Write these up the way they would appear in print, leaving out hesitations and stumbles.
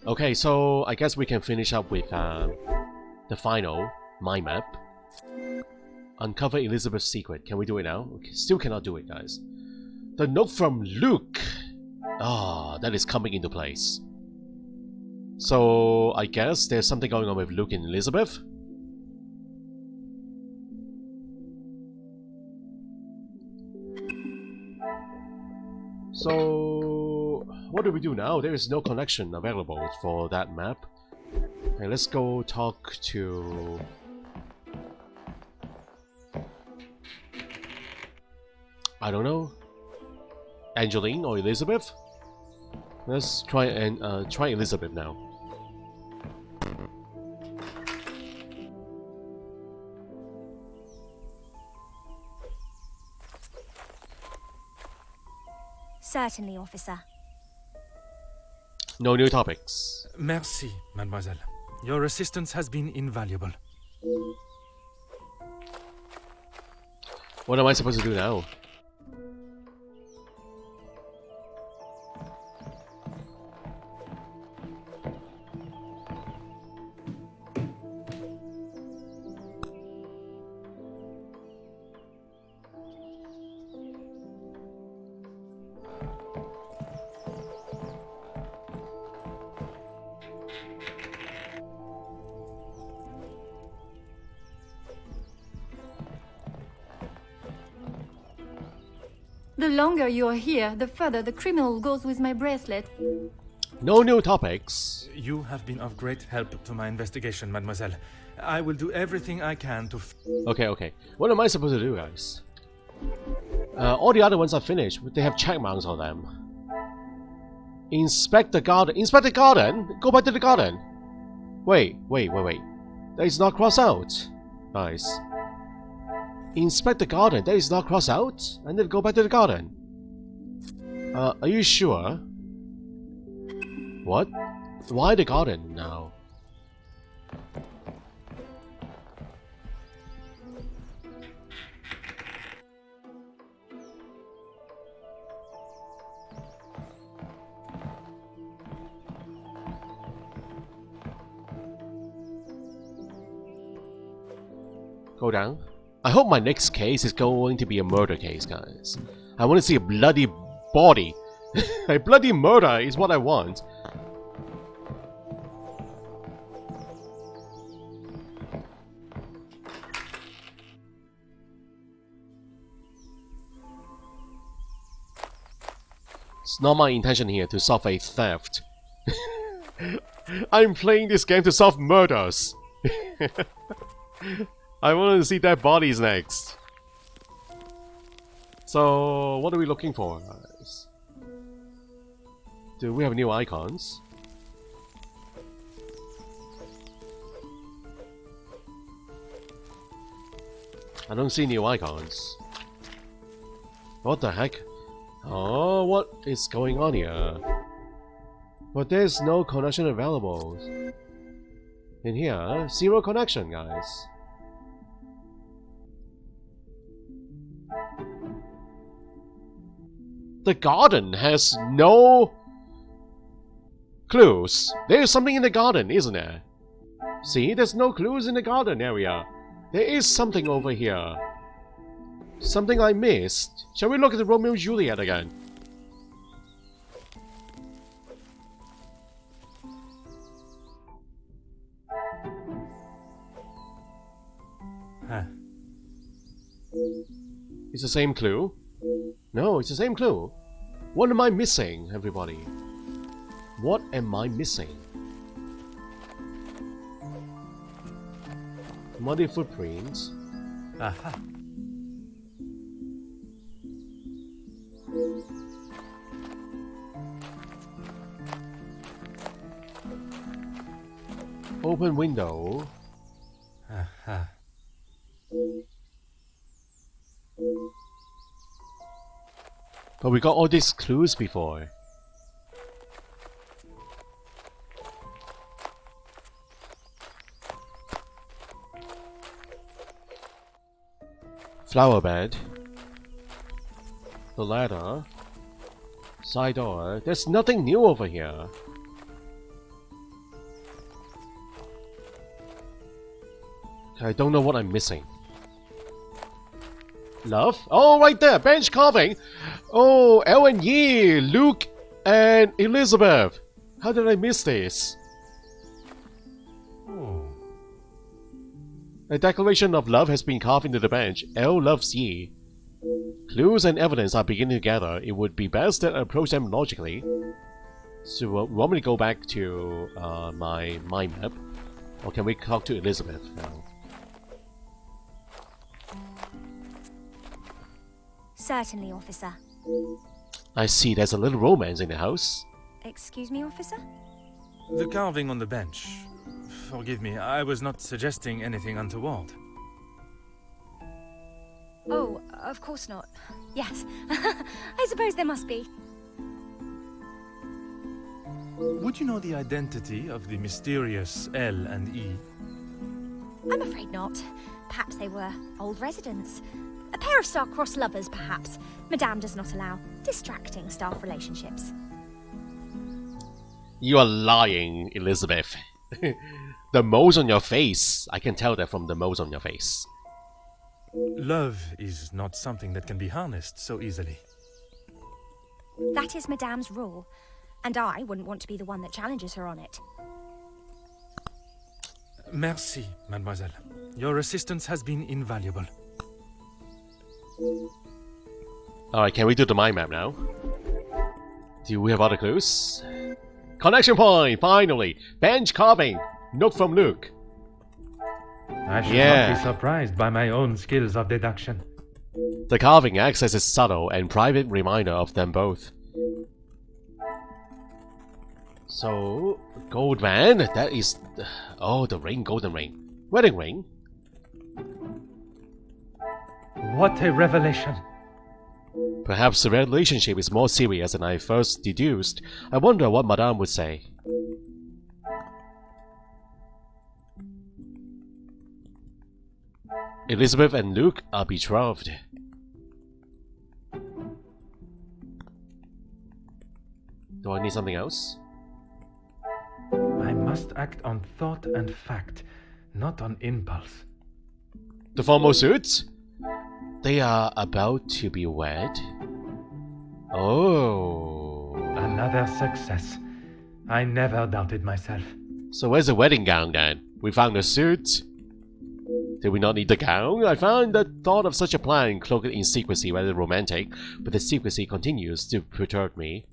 Okay, so I guess we can finish up with the final mind map. Uncover Elizabeth's secret. Can we do it now? Okay, still cannot do it, guys. The note from Luke. Ah, that is coming into place. So I guess there's something going on with Luke and Elizabeth. So what do we do now? There is no connection available for that map. Okay, let's go talk to... I don't know. Angeline or Elizabeth? Let's try and try Elizabeth now. Certainly, officer. No new topics. Merci, mademoiselle. Your assistance has been invaluable. What am I supposed to do now? The longer you are here, the further the criminal goes with my bracelet. No new topics. You have been of great help to my investigation, mademoiselle. I will do everything I can to... Okay. What am I supposed to do, guys? All the other ones are finished. They have check marks on them. Inspect the garden. Inspect the garden? Go back to the garden. Wait. That is not crossed out. Nice. Inspect the garden. That is not crossed out. And then go back to the garden. Are you sure? What? Why the garden now? Go down. I hope my next case is going to be a murder case, guys. I want to see a bloody body. A bloody murder is what I want. It's not my intention here to solve a theft. I'm playing this game to solve murders. I want to see dead bodies next. So, what are we looking for, guys? Do we have new icons? I don't see new icons. What the heck? Oh, what is going on here? But there's no connection available. In here, zero connection, guys. The garden has no clues. There's something in the garden, isn't there? See, there's no clues in the garden area. There is something over here. Something I missed. Shall we look at the Romeo and Juliet again? Huh. It's the same clue. No, it's the same clue. What am I missing, everybody? What am I missing? Muddy footprints. Aha. Open window. Aha. But we got all these clues before. Flower bed. The ladder. Side door. There's nothing new over here. I don't know what I'm missing. Love? Oh, right there! Bench carving! Oh, Elle and Yi, Luke and Elizabeth! How did I miss this? Oh. A declaration of love has been carved into the bench. Elle loves Yi. Clues and evidence are beginning to gather. It would be best to approach them logically. So, want me to go back to my mind map? Or can we talk to Elizabeth now? Certainly, officer. I see there's a little romance in the house. Excuse me, officer? The carving on the bench. Forgive me, I was not suggesting anything untoward. Oh, of course not. Yes. I suppose there must be. Would you know the identity of the mysterious L and E? I'm afraid not. Perhaps they were old residents. A pair of star-crossed lovers, perhaps. Madame does not allow distracting staff relationships. You are lying, Elizabeth. The moles on your face. I can tell that from the moles on your face. Love is not something that can be harnessed so easily. That is Madame's rule, and I wouldn't want to be the one that challenges her on it. Merci, mademoiselle. Your assistance has been invaluable. Alright, can we do the mind map now? Do we have other clues? Connection point! Finally! Bench carving! Note from Luke. I should not be surprised by my own skills of deduction. The carving acts as a subtle and private reminder of them both. So, gold man, that is... Oh, the ring, golden ring. Wedding ring? What a revelation! Perhaps the relationship is more serious than I first deduced. I wonder what Madame would say. Elizabeth and Luke are betrothed. Do I need something else? I must act on thought and fact, not on impulse. The formal suits? They are about to be wed? Oh. Another success. I never doubted myself. So where's the wedding gown then? We found the suit. Did we not need the gown? I found the thought of such a plan cloaked in secrecy rather romantic, but the secrecy continues to perturb me.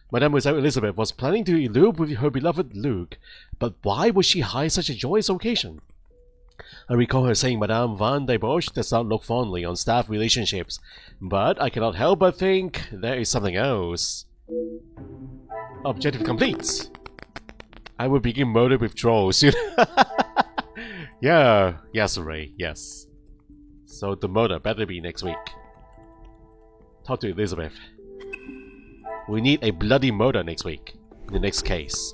Mademoiselle Elizabeth was planning to elope with her beloved Luke, but why would she hide such a joyous occasion? I recall her saying Madame Van de Bosch does not look fondly on staff relationships, but I cannot help but think there is something else. Objective complete! I will begin murder withdrawal soon. Yeah, yes, Ray, yes. So the murder better be next week. Talk to Elizabeth. We need a bloody murder next week, in the next case.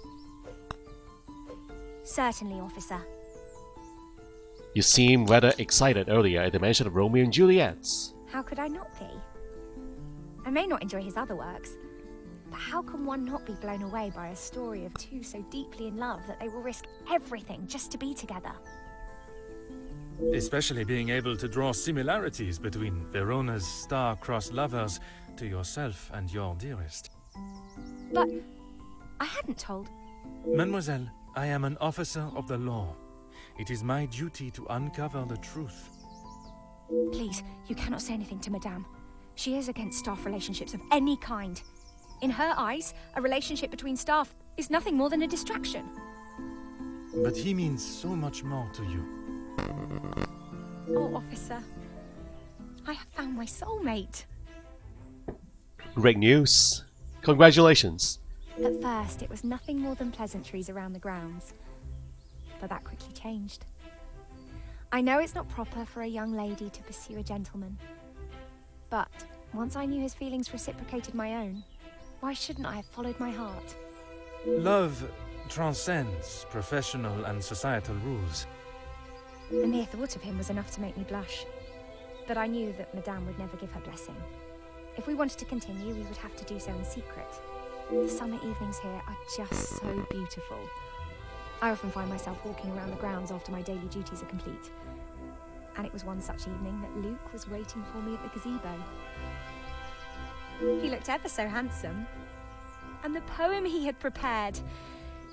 Certainly, officer. You seemed rather excited earlier at the mention of Romeo and Juliet. How could I not be? I may not enjoy his other works, but how can one not be blown away by a story of two so deeply in love that they will risk everything just to be together? Especially being able to draw similarities between Verona's star-crossed lovers to yourself and your dearest. But I hadn't told. Mademoiselle, I am an officer of the law. It is my duty to uncover the truth. Please, you cannot say anything to Madame. She is against staff relationships of any kind. In her eyes, a relationship between staff is nothing more than a distraction. But he means so much more to you. Oh, officer. I have found my soulmate. Great news. Congratulations. At first, it was nothing more than pleasantries around the grounds. But that quickly changed. I know it's not proper for a young lady to pursue a gentleman. But once I knew his feelings reciprocated my own, why shouldn't I have followed my heart? Love transcends professional and societal rules. The mere thought of him was enough to make me blush. But I knew that Madame would never give her blessing. If we wanted to continue, we would have to do so in secret. The summer evenings here are just so beautiful. I often find myself walking around the grounds after my daily duties are complete. And it was one such evening that Luke was waiting for me at the gazebo. He looked ever so handsome. And the poem he had prepared,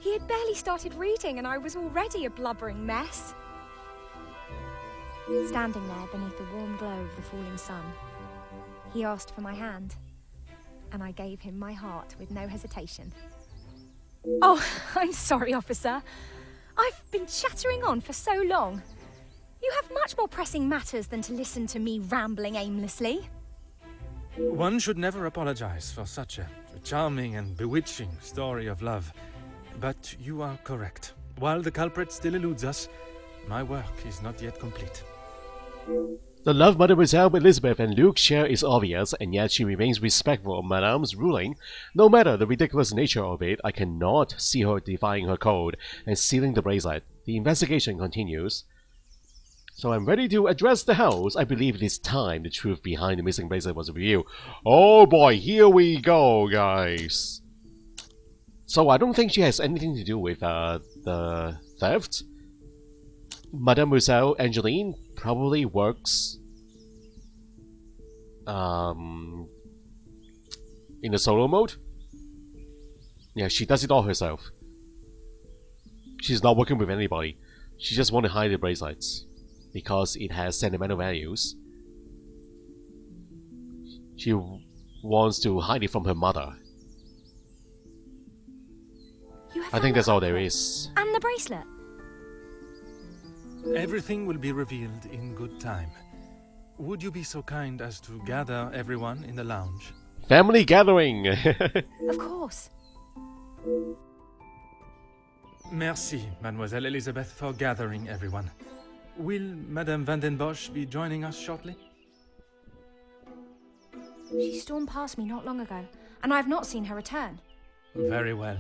he had barely started reading and I was already a blubbering mess. Standing there beneath the warm glow of the falling sun, he asked for my hand, and I gave him my heart with no hesitation. Oh, I'm sorry, officer. I've been chattering on for so long. You have much more pressing matters than to listen to me rambling aimlessly. One should never apologize for such a charming and bewitching story of love. But you are correct. While the culprit still eludes us, my work is not yet complete. The love Mademoiselle Elizabeth and Luke share is obvious, and yet she remains respectful of Madame's ruling. No matter the ridiculous nature of it, I cannot see her defying her code and stealing the bracelet. The investigation continues. So I'm ready to address the house. I believe it is time the truth behind the missing bracelet was revealed. Oh boy, here we go, guys. So I don't think she has anything to do with the theft. Mademoiselle Angeline probably works in the solo mode. Yeah, she does it all herself. She's not working with anybody. She just wants to hide the bracelets because it has sentimental values. She wants to hide it from her mother. I think that's all there is. And the bracelet. Everything will be revealed in good time. Would you be so kind as to gather everyone in the lounge? Family gathering! Of course. Merci, Mademoiselle Elizabeth, for gathering everyone. Will Madame Van den Bosch be joining us shortly? She stormed past me not long ago, and I have not seen her return. Very well.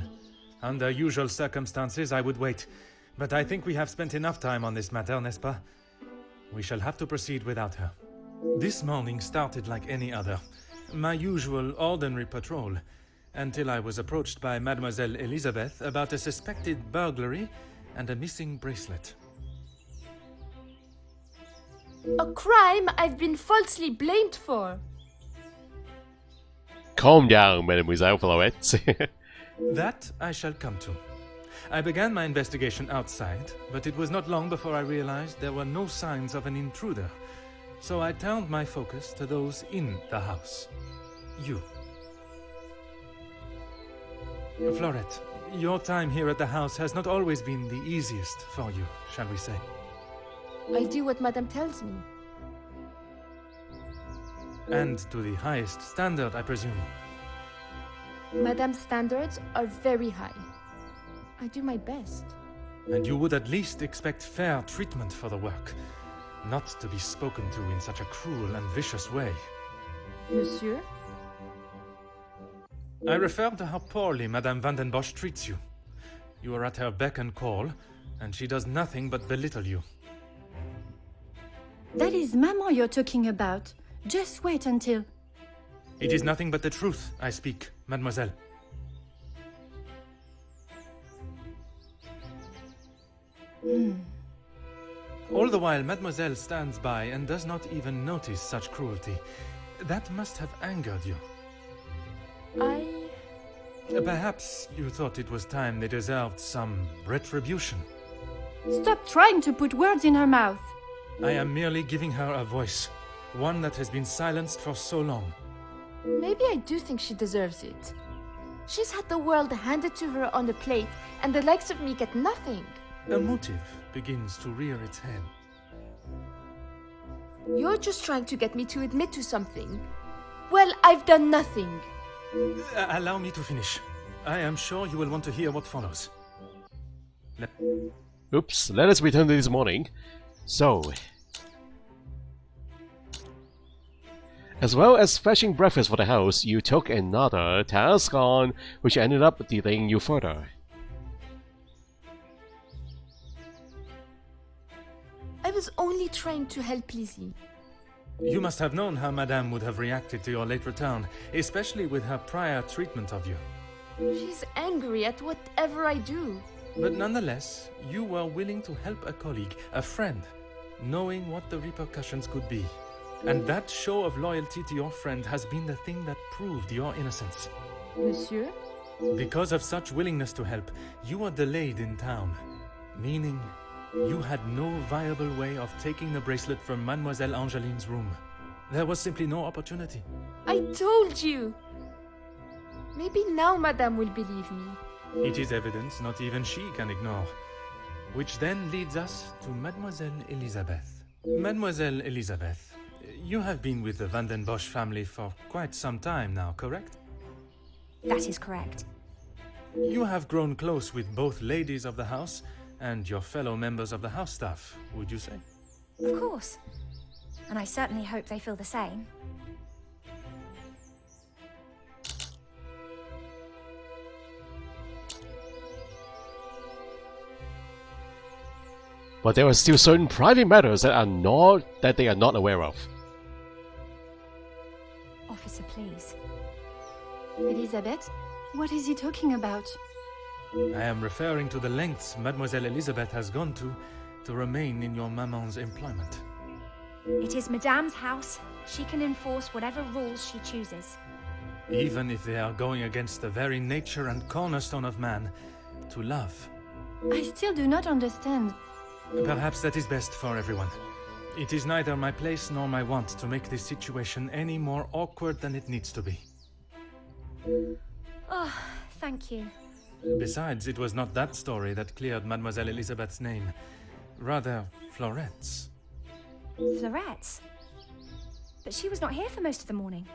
Under usual circumstances, I would wait. But I think we have spent enough time on this matter, n'est-ce pas? We shall have to proceed without her. This morning started like any other. My usual ordinary patrol, until I was approached by Mademoiselle Elizabeth about a suspected burglary and a missing bracelet. A crime I've been falsely blamed for. Calm down, Mademoiselle Florette. That I shall come to. I began my investigation outside, but it was not long before I realized there were no signs of an intruder. So I turned my focus to those in the house. You. Florette, your time here at the house has not always been the easiest for you, shall we say. I do what Madame tells me. And to the highest standard, I presume. Madame's standards are very high. I do my best. And you would at least expect fair treatment for the work, not to be spoken to in such a cruel and vicious way. Monsieur? I refer to how poorly Madame Van den Bosch treats you. You are at her beck and call, and she does nothing but belittle you. That is Maman you're talking about. Just wait until... It is nothing but the truth I speak, mademoiselle. All the while, mademoiselle stands by and does not even notice such cruelty. That must have angered you. Perhaps you thought it was time they deserved some retribution. Stop trying to put words in her mouth. I am merely giving her a voice, one that has been silenced for so long. Maybe I do think she deserves it. She's had the world handed to her on a plate, and the likes of me get nothing. A motive begins to rear its head. You're just trying to get me to admit to something. Well, I've done nothing. Allow me to finish. I am sure you will want to hear what follows. Oops, let us return to this morning. So, as well as fetching breakfast for the house, you took another task on, which ended up delaying you further. I was only trying to help Lizzie. You must have known how Madame would have reacted to your late return, especially with her prior treatment of you. She's angry at whatever I do. But nonetheless, you were willing to help a colleague, a friend, knowing what the repercussions could be. And that show of loyalty to your friend has been the thing that proved your innocence. Monsieur? Because of such willingness to help, you were delayed in town, meaning you had no viable way of taking the bracelet from Mademoiselle Angeline's room. There was simply no opportunity. I told you! Maybe now Madame will believe me. It is evidence not even she can ignore. Which then leads us to Mademoiselle Elizabeth. Mademoiselle Elizabeth, you have been with the Van den Bosch family for quite some time now, correct? That is correct. You have grown close with both ladies of the house and your fellow members of the house staff, would you say? Of course. And I certainly hope they feel the same. But there are still certain private matters that they are not aware of. Officer, please. Elizabeth, what is he talking about? I am referring to the lengths Mademoiselle Elizabeth has gone to remain in your maman's employment. It is Madame's house. She can enforce whatever rules she chooses. Even if they are going against the very nature and cornerstone of man, to love. I still do not understand. Perhaps that is best for everyone. It is neither my place nor my want to make this situation any more awkward than it needs to be. Oh, thank you. Besides, it was not that story that cleared Mademoiselle Elizabeth's name. Rather, Florette's. Florette's? But she was not here for most of the morning.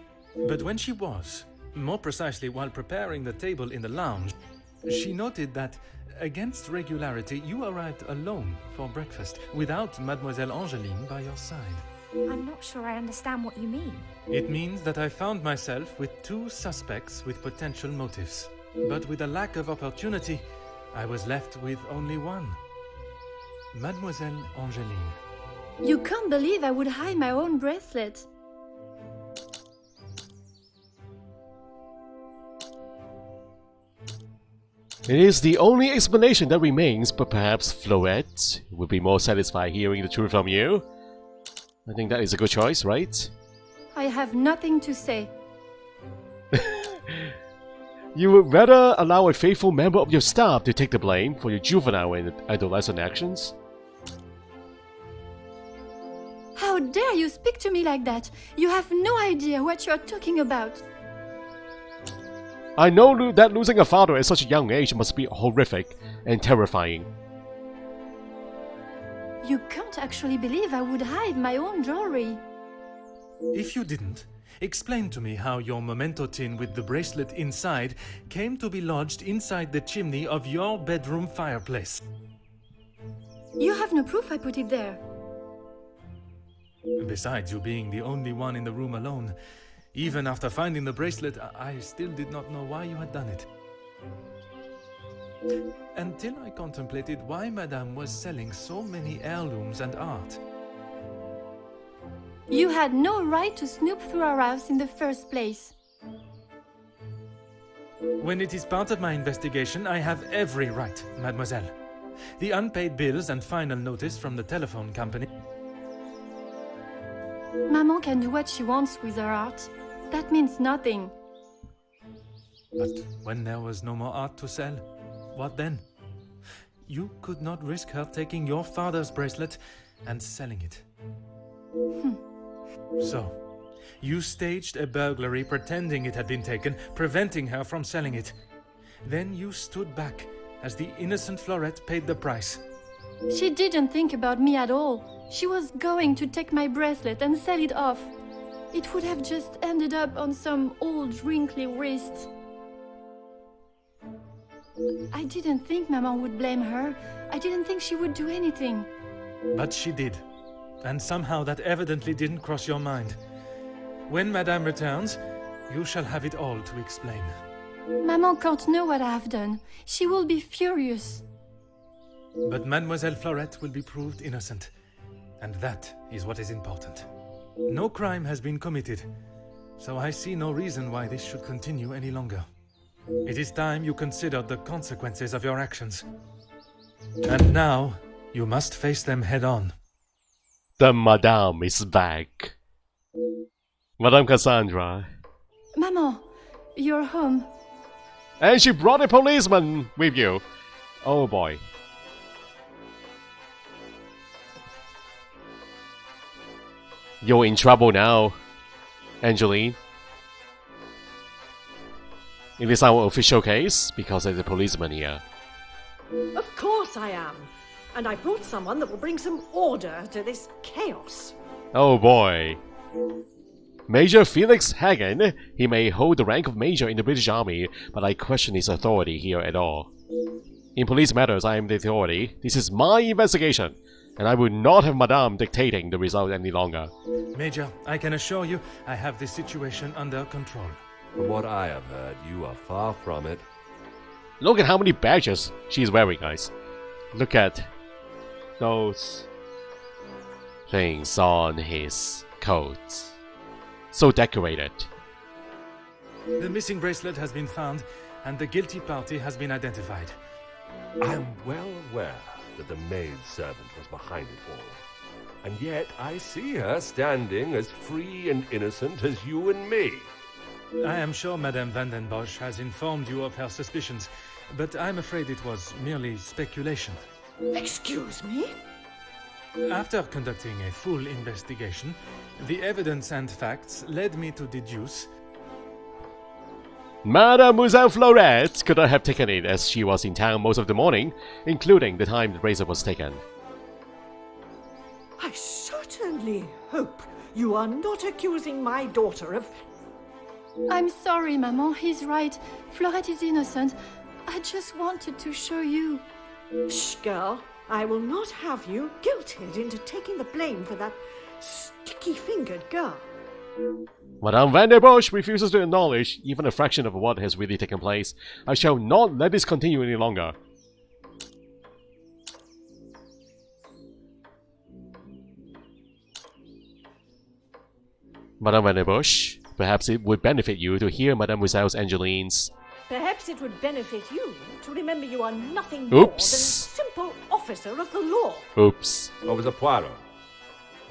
But when she was, more precisely while preparing the table in the lounge, she noted that, against regularity, you arrived alone for breakfast, without Mademoiselle Angeline by your side. I'm not sure I understand what you mean. It means that I found myself with two suspects with potential motives. But with a lack of opportunity, I was left with only one. Mademoiselle Angeline. You can't believe I would hide my own bracelet. It is the only explanation that remains, but perhaps Florette would be more satisfied hearing the truth from you. I think that is a good choice, right? I have nothing to say. You would rather allow a faithful member of your staff to take the blame for your juvenile and adolescent actions? How dare you speak to me like that? You have no idea what you are talking about. I know that losing a father at such a young age must be horrific and terrifying. You can't actually believe I would hide my own jewelry. If you didn't, explain to me how your memento tin with the bracelet inside came to be lodged inside the chimney of your bedroom fireplace. You have no proof I put it there. Besides you being the only one in the room alone, even after finding the bracelet, I still did not know why you had done it. Until I contemplated why Madame was selling so many heirlooms and art. You had no right to snoop through our house in the first place. When it is part of my investigation, I have every right, mademoiselle. The unpaid bills and final notice from the telephone company. Maman can do what she wants with her art. That means nothing. But when there was no more art to sell, what then? You could not risk her taking your father's bracelet and selling it. So, you staged a burglary pretending it had been taken, preventing her from selling it. Then you stood back as the innocent Florette paid the price. She didn't think about me at all. She was going to take my bracelet and sell it off. It would have just ended up on some old wrinkly wrist. I didn't think Maman would blame her. I didn't think she would do anything. But she did. And somehow that evidently didn't cross your mind. When Madame returns, you shall have it all to explain. Maman can't know what I have done. She will be furious. But Mademoiselle Florette will be proved innocent. And that is what is important. No crime has been committed, so I see no reason why this should continue any longer. It is time you considered the consequences of your actions. And now, you must face them head on. The Madame is back. Madame Cassandra. Maman, you're home. And she brought a policeman with you. Oh boy. You're in trouble now, Angeline. It is our official case because there's a policeman here. Of course I am. And I brought someone that will bring some order to this chaos. Oh boy. Major Felix Hagen. He may hold the rank of major in the British Army, but I question his authority here at all. In police matters, I am the authority. This is my investigation, and I will not have Madame dictating the result any longer. Major, I can assure you I have this situation under control. From what I have heard, you are far from it. Look at how many badges she's wearing, guys. Look at those things on his coat. So decorated. The missing bracelet has been found, and the guilty party has been identified. I am well aware that the maid-servant was behind it all. And yet I see her standing as free and innocent as you and me. I am sure Madame Van den Bosch has informed you of her suspicions, but I'm afraid it was merely speculation. Excuse me? After conducting a full investigation, the evidence and facts led me to deduce Mademoiselle Florette could not have taken it as she was in town most of the morning, including the time the bracelet was taken. I certainly hope you are not accusing my daughter of... I'm sorry, Maman, he's right. Florette is innocent. I just wanted to show you. Shh, girl. I will not have you guilted into taking the blame for that sticky-fingered girl. Madame Van der Bosch refuses to acknowledge even a fraction of what has really taken place. I shall not let this continue any longer. Madame Van der Bosch, perhaps it would benefit you to hear Mademoiselle Angeline's... Perhaps it would benefit you to remember you are nothing more than a Oops. simple officer of the law. Oops. Officer Poirot,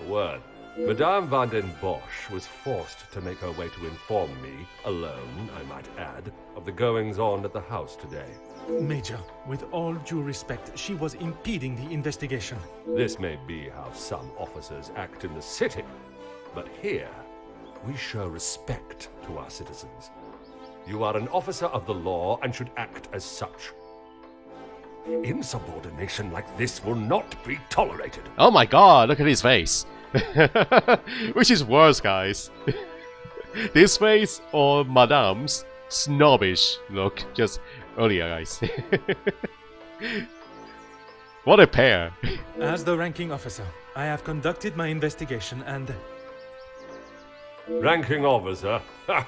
a word. Madame Van den Bosch was forced to make her way to inform me, alone, I might add, of the goings-on at the house today. Major, with all due respect, she was impeding the investigation. This may be how some officers act in the city, but here we show respect to our citizens. You are an officer of the law and should act as such. Insubordination like this will not be tolerated. Oh my god, look at his face. Which is worse, guys? This face or Madame's snobbish look just earlier, guys. What a pair. As the ranking officer, I have conducted my investigation and... Ranking officer? Ha!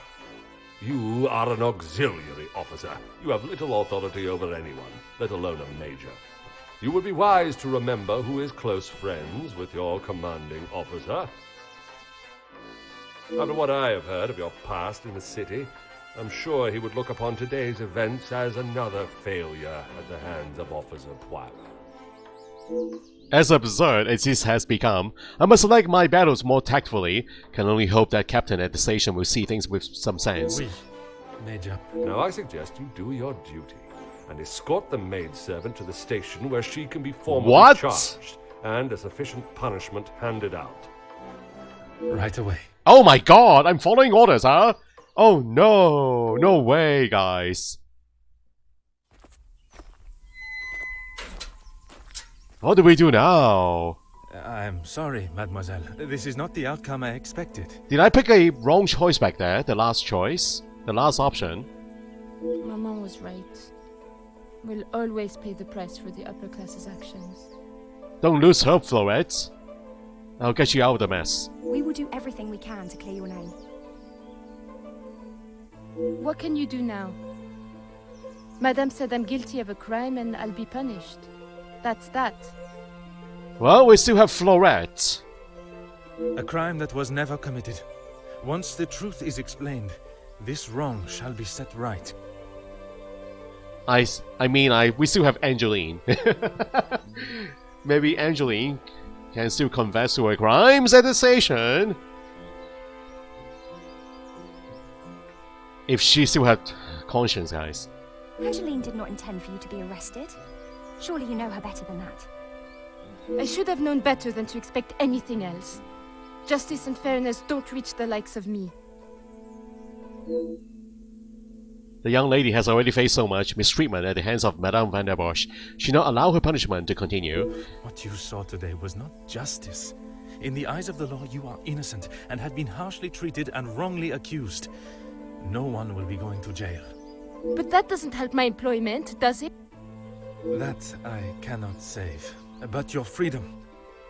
You are an auxiliary officer. You have little authority over anyone, let alone a major. You would be wise to remember who is close friends with your commanding officer. After what I have heard of your past in the city, I'm sure he would look upon today's events as another failure at the hands of Officer Poirot. As absurd as this has become, I must select my battles more tactfully. Can only hope that Captain at the station will see things with some sense. Oui, Major. Now I suggest you do your duty and escort the maidservant to the station where she can be formally What? charged and a sufficient punishment handed out. Right away. Oh my god, I'm following orders, huh? Oh no, no way, guys. What do we do now? I'm sorry, mademoiselle. This is not the outcome I expected. Did I pick a wrong choice back there? The last choice? The last option? Maman was right. We'll always pay the price for the upper class's actions. Don't lose hope, Florette. I'll get you out of the mess. We will do everything we can to clear your name. What can you do now? Madame said I'm guilty of a crime and I'll be punished. That's that. Well, we still have Florette. A crime that was never committed. Once the truth is explained, this wrong shall be set right. we still have Angeline. Maybe Angeline can still confess to her crimes at the station. If she still had conscience, guys. Angeline did not intend for you to be arrested. Surely you know her better than that. I should have known better than to expect anything else. Justice and fairness don't reach the likes of me. The young lady has already faced so much mistreatment at the hands of Madame van der Bosch. She not allow her punishment to continue. What you saw today was not justice. In the eyes of the law, you are innocent and have been harshly treated and wrongly accused. No one will be going to jail. But that doesn't help my employment, does it? That I cannot save. But your freedom,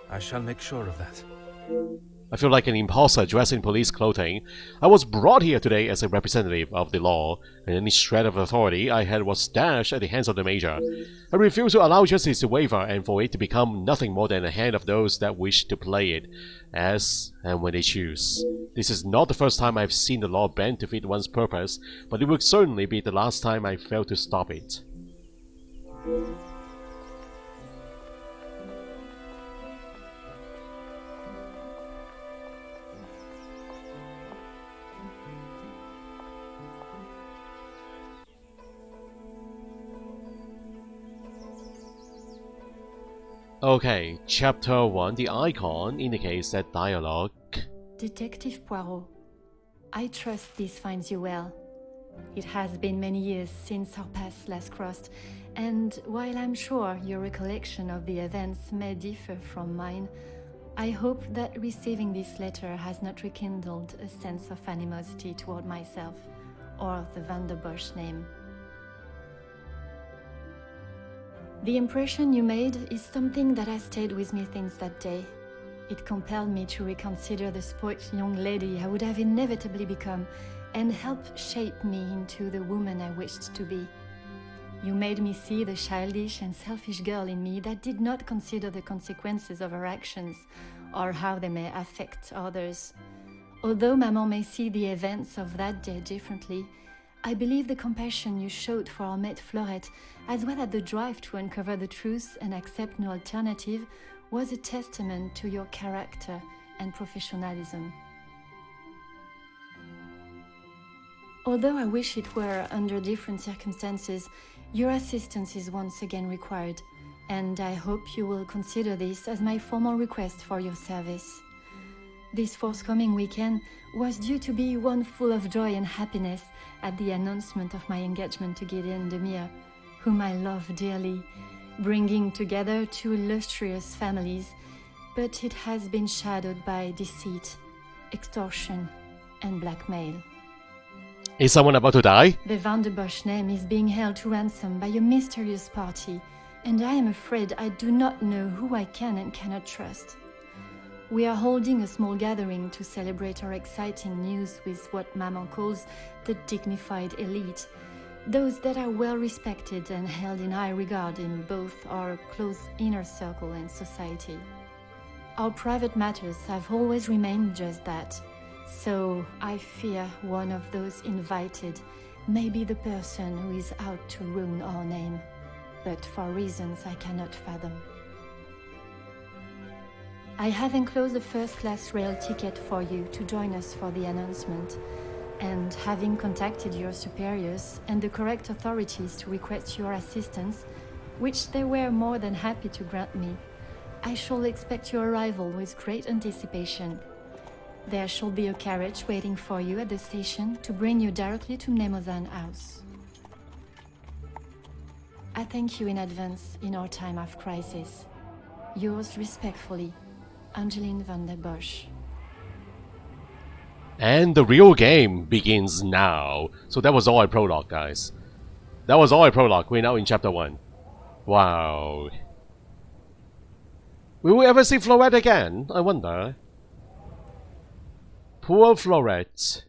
I shall make sure of that. I feel like an imposter dressed in police clothing. I was brought here today as a representative of the law, and any shred of authority I had was dashed at the hands of the Major. I refuse to allow justice to waver and for it to become nothing more than a hand of those that wish to play it, as and when they choose. This is not the first time I've seen the law bend to fit one's purpose, but it would certainly be the last time I failed to stop it. Okay, Chapter 1, the icon indicates that dialogue. Detective Poirot, I trust this finds you well. It has been many years since our paths last crossed, and while I'm sure your recollection of the events may differ from mine, I hope that receiving this letter has not rekindled a sense of animosity toward myself or the Van der Bosch name. The impression you made is something that has stayed with me since that day. It compelled me to reconsider the spoilt young lady I would have inevitably become and helped shape me into the woman I wished to be. You made me see the childish and selfish girl in me that did not consider the consequences of her actions or how they may affect others. Although Maman may see the events of that day differently, I believe the compassion you showed for our mate Florette, as well as the drive to uncover the truth and accept no alternative, was a testament to your character and professionalism. Although I wish it were under different circumstances, your assistance is once again required, and I hope you will consider this as my formal request for your service. This forthcoming weekend was due to be one full of joy and happiness at the announcement of my engagement to Gideon Demir, whom I love dearly, bringing together two illustrious families, but it has been shadowed by deceit, extortion, and blackmail. Is someone about to die? The Van der Bosch name is being held to ransom by a mysterious party, and I am afraid I do not know who I can and cannot trust. We are holding a small gathering to celebrate our exciting news with what Maman calls the dignified elite, those that are well respected and held in high regard in both our close inner circle and society. Our private matters have always remained just that, so I fear one of those invited may be the person who is out to ruin our name, but for reasons I cannot fathom. I have enclosed a first-class rail ticket for you to join us for the announcement, and having contacted your superiors and the correct authorities to request your assistance, which they were more than happy to grant me, I shall expect your arrival with great anticipation. There shall be a carriage waiting for you at the station to bring you directly to Mnemosyne House. I thank you in advance in our time of crisis. Yours respectfully, Angeline van der Bosch. And the real game begins now. So that was all I prologue, guys. That was all I prologue. We're now in chapter 1. Wow. Will we ever see Florette again? I wonder. Poor Florette.